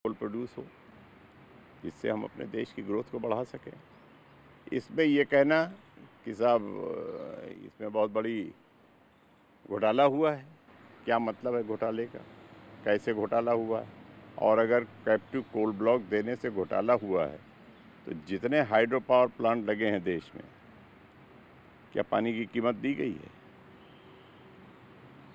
कोल produce हो, जिससे हम अपने देश की ग्रोथ को बढ़ा सकें। इसमें ये कहना कि साहब इसमें बहुत बड़ी घोटाला हुआ है, क्या मतलब है घोटाले का, कैसे घोटाला हुआ है? और अगर कैप्टिव कोल ब्लॉक देने से घोटाला हुआ है तो जितने हाइड्रो पावर प्लांट लगे हैं देश में, क्या पानी की कीमत दी गई है?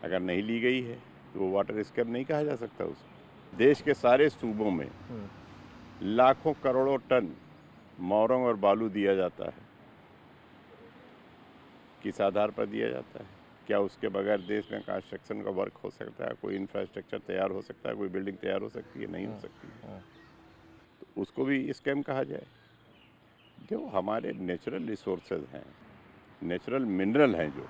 अगर नहीं ली गई है तो वो वाटर स्कैम नहीं कहा जा सकता उसको। देश के सारे सूबों में लाखों करोड़ों टन मोरंग और बालू दिया जाता है। किस आधार पर दिया जाता है? क्या उसके बगैर देश में कंस्ट्रक्शन का वर्क हो सकता है? कोई इंफ्रास्ट्रक्चर तैयार हो सकता है? कोई बिल्डिंग तैयार हो सकती है? नहीं हो सकती है। तो उसको भी स्कैम कहा जाए? जो हमारे नेचुरल रिसोर्सेज हैं, नेचुरल मिनरल हैं, जो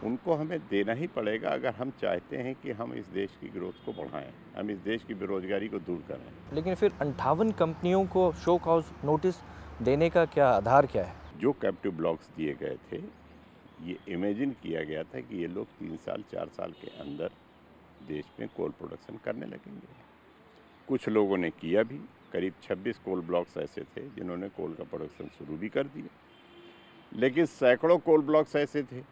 उनको हमें देना ही पड़ेगा अगर हम चाहते हैं कि हम इस देश की ग्रोथ को बढ़ाएं, हम इस देश की बेरोजगारी को दूर करें। लेकिन फिर 58 कंपनियों को शो कॉज नोटिस देने का क्या आधार क्या है? जो कैप्टिव ब्लॉक्स दिए गए थे, ये इमेजिन किया गया था कि ये लोग 3 साल 4 साल के अंदर देश में कोल प्रोडक्शन करने लगेंगे। कुछ लोगों ने किया भी। करीब 26 कोल ब्लॉक्स ऐसे थे जिन्होंने कोल का प्रोडक्शन शुरू भी कर दिया, लेकिन सैकड़ों कोल ब्लॉक्स ऐसे थे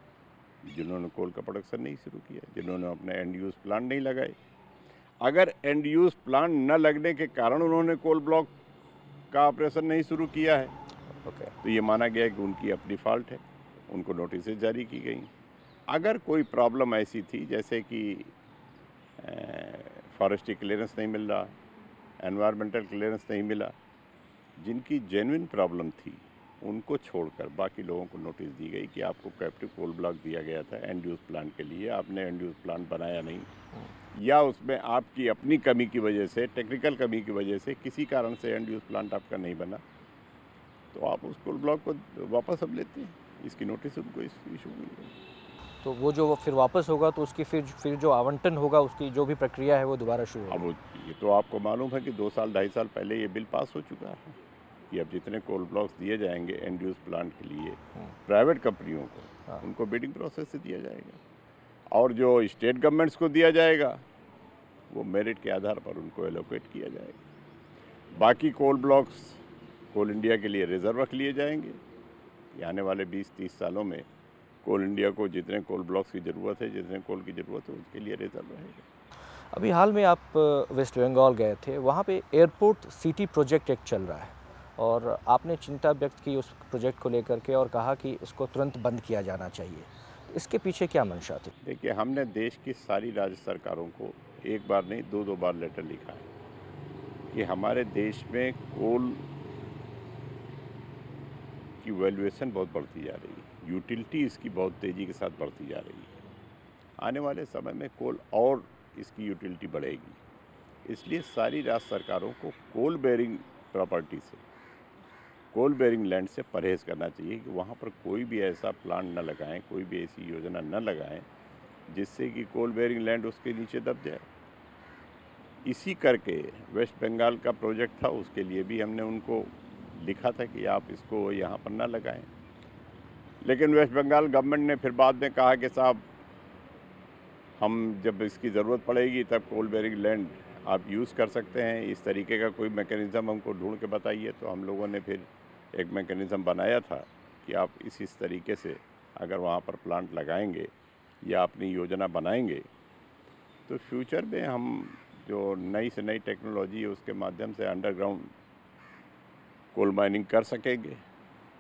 जिन्होंने कोल का प्रोडक्शन नहीं शुरू किया, जिन्होंने अपने एंड यूज़ प्लांट नहीं लगाए। अगर एंड यूज़ प्लांट न लगने के कारण उन्होंने कोल ब्लॉक का ऑपरेशन नहीं शुरू किया है, तो ये माना गया कि उनकी अपनी फॉल्ट है, उनको नोटिस जारी की गई। अगर कोई प्रॉब्लम ऐसी थी जैसे कि फॉरेस्ट्री क्लियरेंस नहीं मिल रहा, एनवायरमेंटल क्लियरेंस नहीं मिला, जिनकी जेन्युइन प्रॉब्लम थी, उनको छोड़कर बाकी लोगों को नोटिस दी गई कि आपको कैप्टिव कोल ब्लॉक दिया गया था एंड यूज़ प्लांट के लिए, आपने एंड यूज़ प्लांट बनाया नहीं, या उसमें आपकी अपनी कमी की वजह से, टेक्निकल कमी की वजह से किसी कारण से एंड यूज़ प्लांट आपका नहीं बना, तो आप उस कोल ब्लॉक को वापस अब लेते हैं। इसकी नोटिस उनको इशू हुई है। तो वो जो फिर वापस होगा तो उसकी फिर जो आवंटन होगा उसकी जो भी प्रक्रिया है वो दोबारा शुरू अब होगी। ये तो आपको मालूम है कि 2 साल 2.5 साल पहले ये बिल पास हो चुका है कि अब जितने कोल ब्लॉक्स दिए जाएंगे एंड यूज़ प्लांट के लिए प्राइवेट कंपनियों को, उनको बिडिंग प्रोसेस से दिया जाएगा, और जो स्टेट गवर्नमेंट्स को दिया जाएगा वो मेरिट के आधार पर उनको एलोकेट किया जाएगा। बाकी कोल ब्लॉक्स कोल इंडिया के लिए रिजर्व रख लिए जाएंगे कि आने वाले 20-30 सालों में कोल इंडिया को जितने कोल ब्लॉक्स की ज़रूरत है, जितने कोल की ज़रूरत है, उसके लिए रिजर्व रहेगा। अभी हाल में आप वेस्ट बंगाल गए थे, वहाँ पे एयरपोर्ट सिटी प्रोजेक्ट एक चल रहा है और आपने चिंता व्यक्त की उस प्रोजेक्ट को लेकर के और कहा कि इसको तुरंत बंद किया जाना चाहिए। इसके पीछे क्या मंशा थी? देखिए, हमने देश की सारी राज्य सरकारों को एक बार नहीं 2-2 बार लेटर लिखा है कि हमारे देश में कोल की वैल्यूएशन बहुत बढ़ती जा रही है, यूटिलिटी इसकी बहुत तेज़ी के साथ बढ़ती जा रही है। आने वाले समय में कोल और इसकी यूटिलिटी बढ़ेगी, इसलिए सारी राज्य सरकारों को कोल बेरिंग प्रॉपर्टी से, कोल बेरिंग लैंड से परहेज़ करना चाहिए कि वहाँ पर कोई भी ऐसा प्लांट न लगाएं, कोई भी ऐसी योजना न लगाएं जिससे कि कोल बेरिंग लैंड उसके नीचे दब जाए। इसी करके वेस्ट बंगाल का प्रोजेक्ट था, उसके लिए भी हमने उनको लिखा था कि आप इसको यहाँ पर ना लगाएं, लेकिन वेस्ट बंगाल गवर्नमेंट ने फिर बाद में कहा कि साहब हम जब इसकी ज़रूरत पड़ेगी तब कोल बेरिंग लैंड आप यूज़ कर सकते हैं, इस तरीके का कोई मैकेनिज़्म हमको ढूंढ के बताइए। तो हम लोगों ने फिर एक मैकेनिज़्म बनाया था कि आप इस तरीके से अगर वहाँ पर प्लांट लगाएंगे या अपनी योजना बनाएंगे तो फ्यूचर में हम जो नई से नई टेक्नोलॉजी है उसके माध्यम से अंडरग्राउंड कोल माइनिंग कर सकेंगे।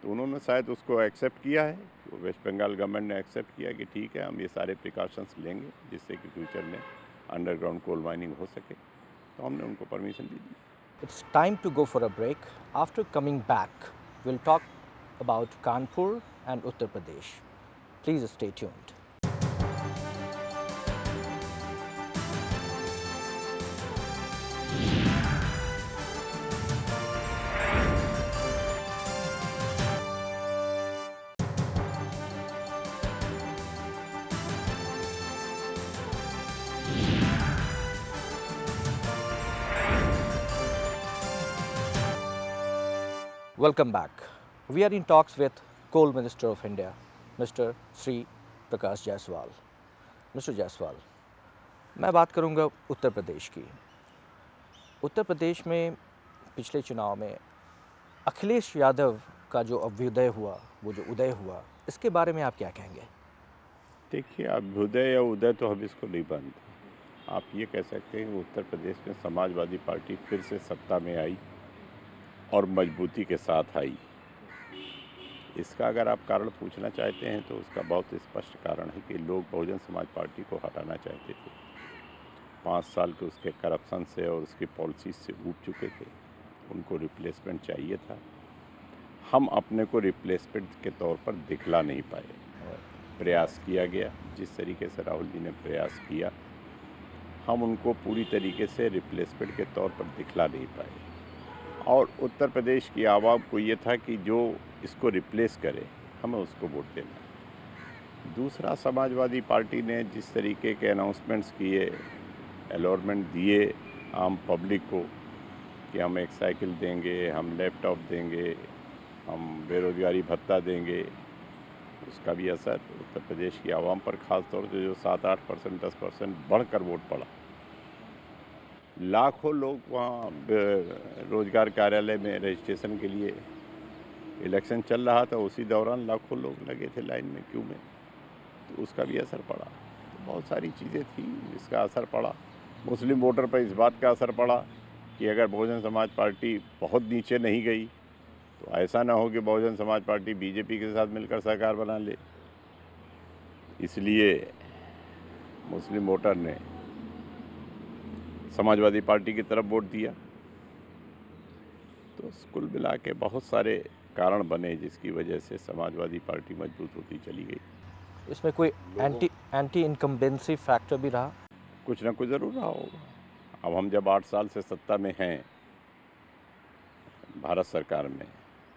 तो उन्होंने शायद उसको एक्सेप्ट किया है, तो वेस्ट बंगाल गवर्नमेंट ने एक्सेप्ट किया कि ठीक है, हम ये सारे प्रिकॉशंस लेंगे जिससे कि फ्यूचर में अंडरग्राउंड कोल माइनिंग हो सके, तो हमने उनको permission the the. It's time to go for a break. After coming back, we'll talk about Kanpur and Uttar Pradesh. Please stay tuned. Welcome back. We are in talks with Coal Minister of India, Mr. Sri Prakash Jaiswal. Mr. Jaiswal, मैं बात करूंगा उत्तर प्रदेश की। उत्तर प्रदेश में पिछले चुनाव में अखिलेश यादव का जो अभ्युदय हुआ, वो जो उदय हुआ, इसके बारे में आप क्या कहेंगे? देखिए, अभ्युदय या उदय तो हम इसको नहीं मानते। आप ये कह सकते हैं कि उत्तर प्रदेश में समाजवादी पार्टी फिर से सत्ता में आई और मजबूती के साथ आई। इसका अगर आप कारण पूछना चाहते हैं तो उसका बहुत स्पष्ट कारण है कि लोग बहुजन समाज पार्टी को हटाना चाहते थे। 5 साल के उसके करप्शन से और उसकी पॉलिसी से ऊब चुके थे, उनको रिप्लेसमेंट चाहिए था। हम अपने को रिप्लेसमेंट के तौर पर दिखला नहीं पाए। प्रयास किया गया, जिस तरीके से राहुल जी ने प्रयास किया, हम उनको पूरी तरीके से रिप्लेसमेंट के तौर पर दिखला नहीं पाए। और उत्तर प्रदेश की आवाम को ये था कि जो इसको रिप्लेस करे, हमें उसको वोट देना। दूसरा, समाजवादी पार्टी ने जिस तरीके के अनाउंसमेंट्स किए, अलॉटमेंट दिए आम पब्लिक को कि हम एक साइकिल देंगे, हम लैपटॉप देंगे, हम बेरोजगारी भत्ता देंगे, उसका भी असर उत्तर प्रदेश की आवाम पर ख़ास तौर से जो 7-8%, 10% बढ़कर वोट पड़ा। लाखों लोग वहाँ रोजगार कार्यालय में रजिस्ट्रेशन के लिए इलेक्शन चल रहा था, उसी दौरान लाखों लोग लगे थे लाइन में, क्यू में, तो उसका भी असर पड़ा। तो बहुत सारी चीज़ें थी जिसका असर पड़ा। मुस्लिम वोटर पर इस बात का असर पड़ा कि अगर बहुजन समाज पार्टी बहुत नीचे नहीं गई तो ऐसा ना हो कि बहुजन समाज पार्टी बीजेपी के साथ मिलकर सरकार बना ले। इसलिए मुस्लिम वोटर ने समाजवादी पार्टी की तरफ वोट दिया। तो कुल मिला के बहुत सारे कारण बने जिसकी वजह से समाजवादी पार्टी मजबूत होती चली गई। इसमें कोई एंटी इनकम्बेंसी फैक्टर भी रहा? कुछ ना कुछ ज़रूर रहा होगा। अब हम जब 8 साल से सत्ता में हैं भारत सरकार में,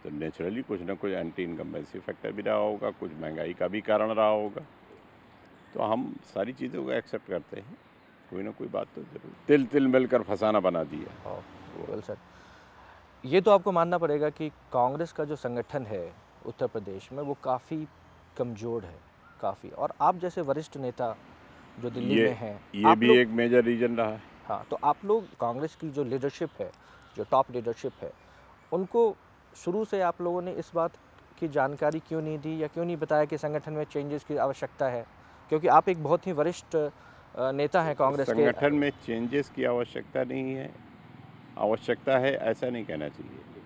तो नेचुरली कुछ ना कुछ एंटी इनकम्बेंसी फैक्टर भी रहा होगा, कुछ महंगाई का भी कारण रहा होगा। तो हम सारी चीज़ों को एक्सेप्ट करते हैं, कोई ना कोई बात तो जरूर। तिल तिल मिलकर फसाना बना दिया। वेल सर, ये तो आपको मानना पड़ेगा कि कांग्रेस का जो संगठन है उत्तर प्रदेश में वो काफ़ी कमज़ोर है, काफ़ी। और आप जैसे वरिष्ठ नेता जो दिल्ली में हैं, ये भी एक मेजर रीज़न रहा है। हाँ, तो आप लोग कांग्रेस की जो लीडरशिप है, जो टॉप लीडरशिप है, उनको शुरू से आप लोगों ने इस बात की जानकारी क्यों नहीं दी या क्यों नहीं बताया कि संगठन में चेंजेस की आवश्यकता है? क्योंकि आप एक बहुत ही वरिष्ठ नेता हैं कांग्रेस के। संगठन में चेंजेस की आवश्यकता नहीं है, आवश्यकता है ऐसा नहीं कहना चाहिए।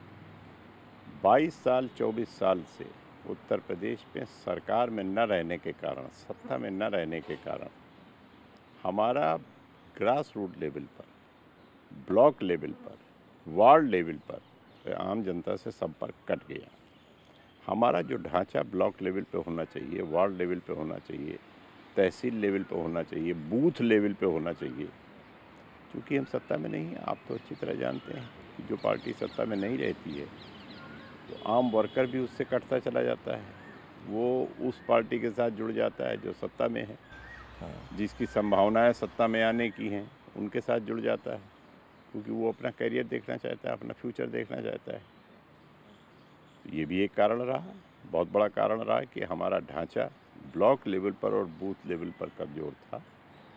22 साल 24 साल से उत्तर प्रदेश में सरकार में न रहने के कारण, सत्ता में न रहने के कारण हमारा ग्रास रूट लेवल पर, ब्लॉक लेवल पर, वार्ड लेवल पर आम जनता से संपर्क कट गया। हमारा जो ढांचा ब्लॉक लेवल पे होना चाहिए, वार्ड लेवल पे होना चाहिए, तहसील लेवल पे होना चाहिए, बूथ लेवल पे होना चाहिए, क्योंकि हम सत्ता में नहीं हैं। आप तो अच्छी तरह जानते हैं कि जो पार्टी सत्ता में नहीं रहती है तो आम वर्कर भी उससे कटता चला जाता है, वो उस पार्टी के साथ जुड़ जाता है जो सत्ता में है, जिसकी संभावनाएं सत्ता में आने की हैं उनके साथ जुड़ जाता है, क्योंकि वो अपना करियर देखना चाहता है, अपना फ्यूचर देखना चाहता है। तो ये भी एक कारण रहा, बहुत बड़ा कारण रहा कि हमारा ढांचा ब्लॉक लेवल पर और बूथ लेवल पर कमज़ोर था।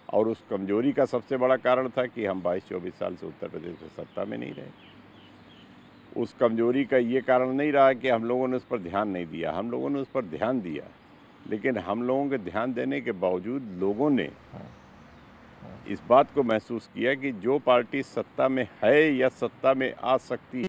और उस कमज़ोरी का सबसे बड़ा कारण था कि हम 22-24 साल से उत्तर प्रदेश में सत्ता में नहीं रहे। उस कमज़ोरी का ये कारण नहीं रहा कि हम लोगों ने उस पर ध्यान नहीं दिया, हम लोगों ने उस पर ध्यान दिया, लेकिन हम लोगों के ध्यान देने के बावजूद लोगों ने इस बात को महसूस किया कि जो पार्टी सत्ता में है या सत्ता में आ सकती है